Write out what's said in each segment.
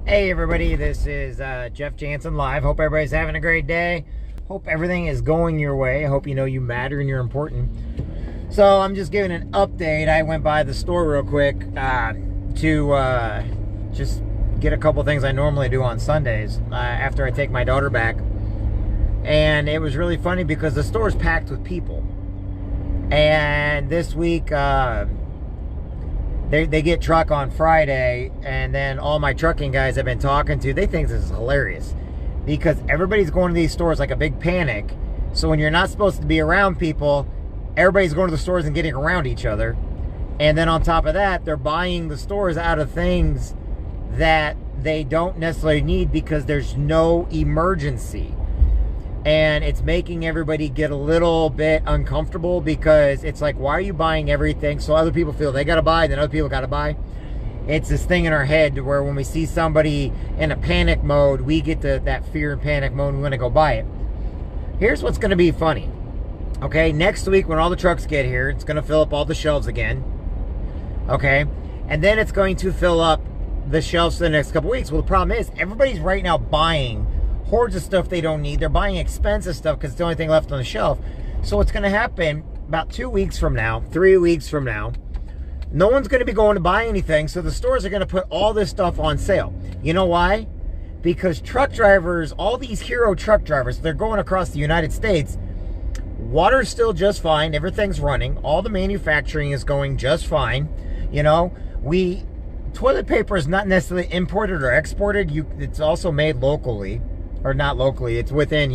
Hey everybody, this is Jeff Jansen live. Hope everybody's having a great day. Hope everything is going your way. I hope you know you matter and you're important. So I'm just giving an update. I went by the store real quick to just get a couple things I normally do on Sundays after I take my daughter back. And it was really funny because the store's packed with people. And this week, They get truck on Friday, and then all my trucking guys I've been talking to, they think this is hilarious because everybody's going to these stores like a big panic. So when you're not supposed to be around people, everybody's going to the stores and getting around each other. And then on top of that, they're buying the stores out of things that they don't necessarily need because there's no emergency. And it's making everybody get a little bit uncomfortable because it's like, why are you buying everything? So other people feel they got to buy, then other people got to buy. It's this thing in our head where when we see somebody in a panic mode, we get to that fear and panic mode and we want to go buy it. Here's what's going to be funny. Okay, next week when all the trucks get here, it's going to fill up all the shelves again. Okay, and then it's going to fill up the shelves for the next couple weeks. Well, the problem is everybody's right now buying hordes of stuff they don't need. They're buying expensive stuff because it's the only thing left on the shelf. So what's going to happen about 2 weeks from now, 3 weeks from now, no one's going to be going to buy anything. So the stores are going to put all this stuff on sale. You know why? Because truck drivers, all these hero truck drivers, they're going across the United States. Water's still just fine. Everything's running. All the manufacturing is going just fine. You know, toilet paper is not necessarily imported or exported. It's also made locally. Or not locally, it's within,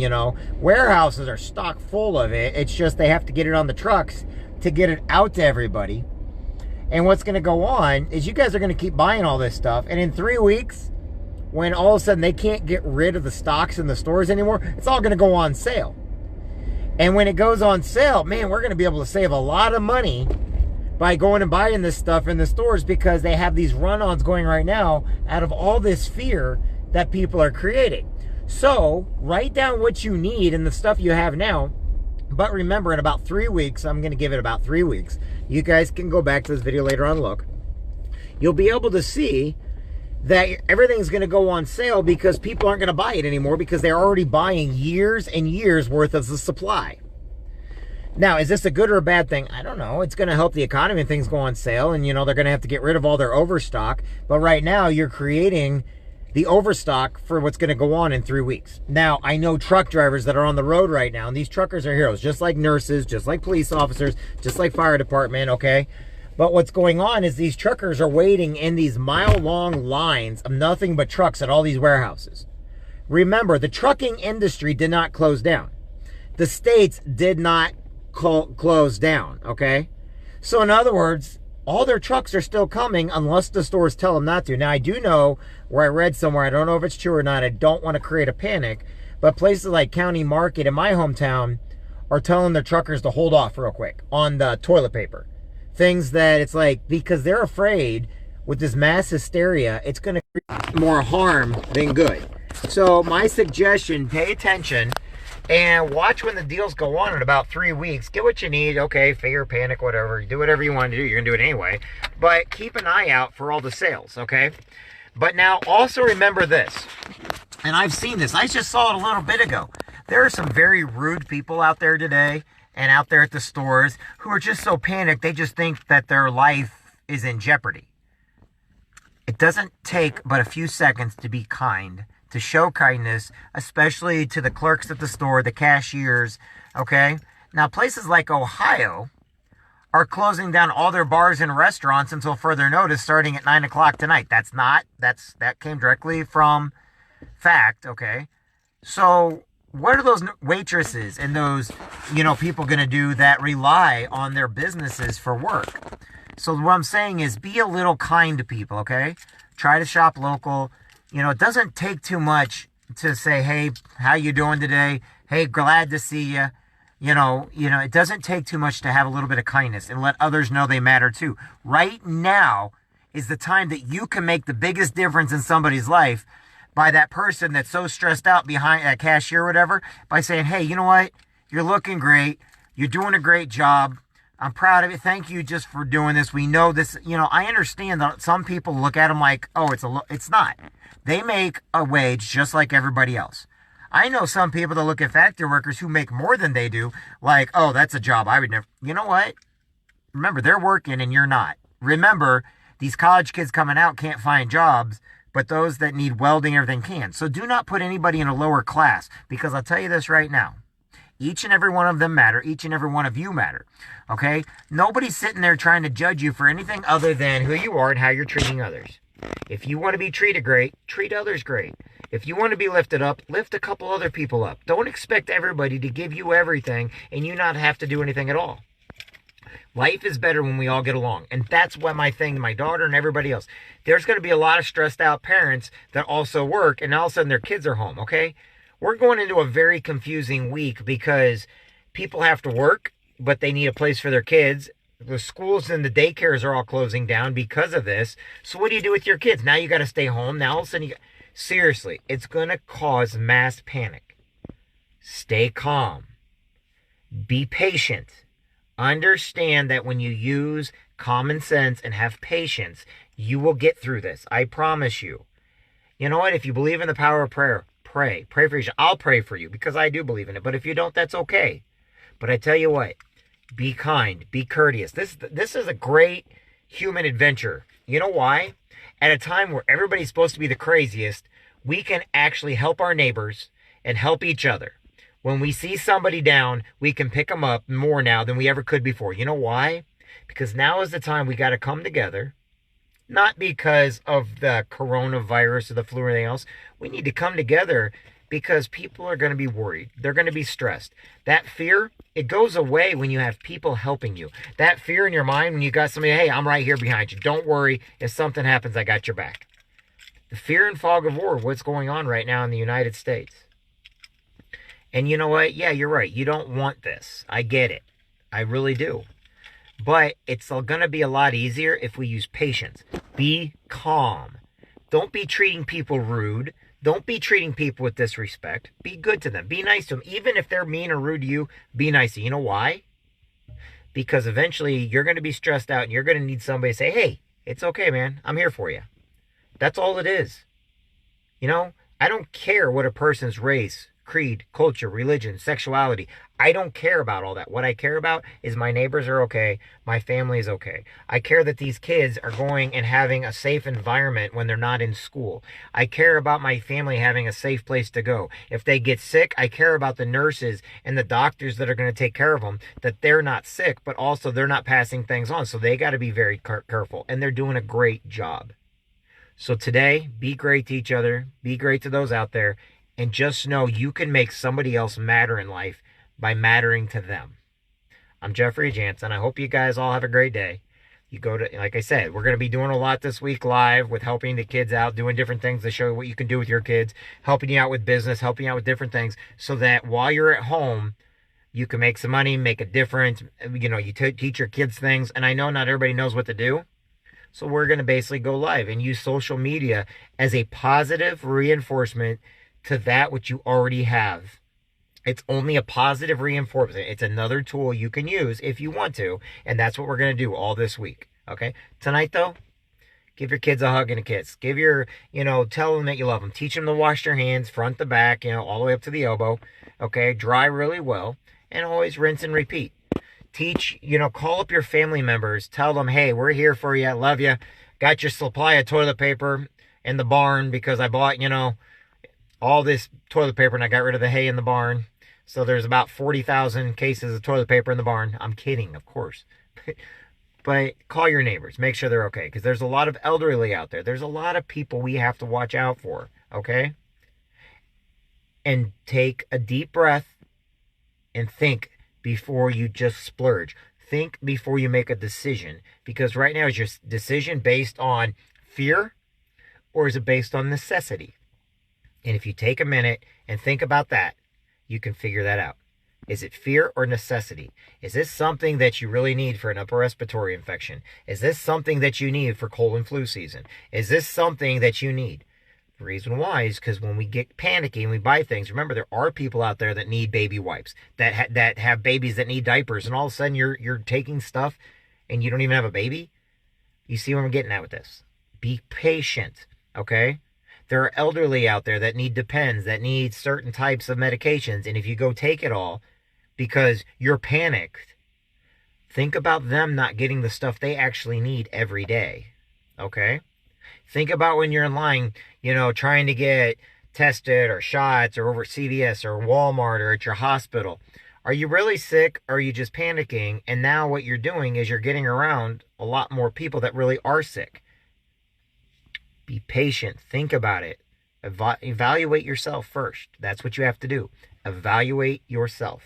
warehouses are stocked full of it. It's just they have to get it on the trucks to get it out to everybody. And what's going to go on is you guys are going to keep buying all this stuff. And in 3 weeks, when all of a sudden they can't get rid of the stocks in the stores anymore, it's all going to go on sale. And when it goes on sale, man, we're going to be able to save a lot of money by going and buying this stuff in the stores because they have these run-ons going right now out of all this fear that people are creating. So, write down what you need and the stuff you have now. But remember, in about 3 weeks, I'm going to give it about 3 weeks. You guys can go back to this video later on and look. You'll be able to see that everything's going to go on sale because people aren't going to buy it anymore because they're already buying years and years worth of the supply. Now, is this a good or a bad thing? I don't know. It's going to help the economy when things go on sale. And, they're going to have to get rid of all their overstock. But right now, you're creating the overstock for what's going to go on in 3 weeks. Now, I know truck drivers that are on the road right now, and these truckers are heroes, just like nurses, just like police officers, just like fire department, okay? But what's going on is these truckers are waiting in these mile-long lines of nothing but trucks at all these warehouses. Remember, the trucking industry did not close down. The states did not close down, okay? So in other words, all their trucks are still coming unless the stores tell them not to. Now, I do know where I read somewhere, I don't know if it's true or not, I don't want to create a panic, but places like County Market in my hometown are telling their truckers to hold off real quick on the toilet paper. Things that it's like, because they're afraid with this mass hysteria, it's going to create more harm than good. So my suggestion, pay attention and watch when the deals go on in about 3 weeks. Get what you need. Okay, fear, panic, whatever. Do whatever you want to do. You're going to do it anyway. But keep an eye out for all the sales, okay? But now also remember this. And I've seen this. I just saw it a little bit ago. There are some very rude people out there today and out there at the stores who are just so panicked they just think that their life is in jeopardy. It doesn't take but a few seconds to be kind, to show kindness, especially to the clerks at the store, the cashiers, okay? Now, places like Ohio are closing down all their bars and restaurants until further notice starting at 9 o'clock tonight. That came directly from fact, okay? So what are those waitresses and those, people going to do that rely on their businesses for work? So what I'm saying is be a little kind to people, okay? Try to shop local. It doesn't take too much to say, hey, how you doing today? Hey, glad to see you. It doesn't take too much to have a little bit of kindness and let others know they matter too. Right now is the time that you can make the biggest difference in somebody's life by that person that's so stressed out behind that cashier or whatever, by saying, hey, you know what? You're looking great. You're doing a great job. I'm proud of you. Thank you just for doing this. We know this, I understand that some people look at them like, oh, it's not. They make a wage just like everybody else. I know some people that look at factory workers who make more than they do, like, oh, that's a job I would never. You know what? Remember, they're working and you're not. Remember, these college kids coming out can't find jobs, but those that need welding, everything can. So do not put anybody in a lower class, because I'll tell you this right now. Each and every one of them matter. Each and every one of you matter. Okay? Nobody's sitting there trying to judge you for anything other than who you are and how you're treating others. If you want to be treated great, treat others great. If you want to be lifted up, lift a couple other people up. Don't expect everybody to give you everything and you not have to do anything at all. Life is better when we all get along. And that's what my thing, my daughter and everybody else. There's going to be a lot of stressed out parents that also work, and all of a sudden their kids are home, okay? We're going into a very confusing week because people have to work, but they need a place for their kids. The schools and the daycares are all closing down because of this. So what do you do with your kids? Now you got to stay home. Now all of a sudden seriously, it's going to cause mass panic. Stay calm. Be patient. Understand that when you use common sense and have patience, you will get through this. I promise you. You know what? If you believe in the power of prayer, pray. Pray for you. I'll pray for you because I do believe in it. But if you don't, that's okay. But I tell you what, be kind, be courteous. This is a great human adventure. You know why? At a time where everybody's supposed to be the craziest, we can actually help our neighbors and help each other. When we see somebody down, we can pick them up more now than we ever could before. You know why? Because now is the time we got to come together. Not because of the coronavirus or the flu or anything else. We need to come together because people are going to be worried. They're going to be stressed. That fear, it goes away when you have people helping you. That fear in your mind when you got somebody, hey, I'm right here behind you. Don't worry. If something happens, I got your back. The fear and fog of war, what's going on right now in the United States. And you know what? Yeah, you're right. You don't want this. I get it. I really do. But it's going to be a lot easier if we use patience. Be calm. Don't be treating people rude. Don't be treating people with disrespect. Be good to them. Be nice to them. Even if they're mean or rude to you, be nice to them. You know why? Because eventually you're going to be stressed out and you're going to need somebody to say, hey, it's okay, man. I'm here for you. That's all it is. You know, I don't care what a person's race, creed, culture, religion, sexuality. I don't care about all that. What I care about is my neighbors are okay. My family is okay. I care that these kids are going and having a safe environment when they're not in school. I care about my family having a safe place to go. If they get sick, I care about the nurses and the doctors that are going to take care of them, that they're not sick, but also they're not passing things on. So they got to be very careful, and they're doing a great job. So today, be great to each other. Be great to those out there. And just know you can make somebody else matter in life by mattering to them. I'm Jeffrey Jansen. I hope you guys all have a great day. You go to, like I said, we're going to be doing a lot this week live with helping the kids out, doing different things to show you what you can do with your kids, helping you out with business, helping you out with different things so that while you're at home, you can make some money, make a difference. You know, you teach your kids things. And I know not everybody knows what to do. So we're going to basically go live and use social media as a positive reinforcement to that which you already have. It's only a positive reinforcement. It's another tool you can use if you want to. And that's what we're going to do all this week. Okay? Tonight, though, give your kids a hug and a kiss. Give your, tell them that you love them. Teach them to wash their hands front to back, all the way up to the elbow. Okay? Dry really well. And always rinse and repeat. Teach, call up your family members. Tell them, hey, we're here for you. I love you. Got your supply of toilet paper in the barn because I bought, all this toilet paper and I got rid of the hay in the barn. So there's about 40,000 cases of toilet paper in the barn. I'm kidding, of course. But call your neighbors. Make sure they're okay. Because there's a lot of elderly out there. There's a lot of people we have to watch out for. Okay? And take a deep breath and think before you just splurge. Think before you make a decision. Because right now, is your decision based on fear or is it based on necessity? And if you take a minute and think about that, you can figure that out. Is it fear or necessity? Is this something that you really need for an upper respiratory infection? Is this something that you need for cold and flu season? Is this something that you need? The reason why is because when we get panicky and we buy things, remember there are people out there that need baby wipes, that have babies that need diapers, and all of a sudden you're taking stuff and you don't even have a baby. You see what I'm getting at with this? Be patient, okay? There are elderly out there that need Depends, that need certain types of medications, and if you go take it all because you're panicked, think about them not getting the stuff they actually need every day, okay? Think about when you're in line, trying to get tested or shots or over at CVS or Walmart or at your hospital. Are you really sick or are you just panicking? And now what you're doing is you're getting around a lot more people that really are sick. Be patient. Think about it. Evaluate yourself first. That's what you have to do. Evaluate yourself.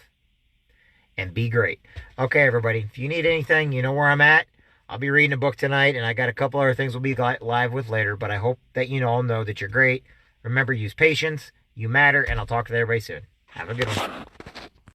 And be great. Okay, everybody. If you need anything, you know where I'm at. I'll be reading a book tonight, and I got a couple other things we'll be live with later, but I hope that you all know that you're great. Remember, use patience, you matter, and I'll talk to everybody soon. Have a good one.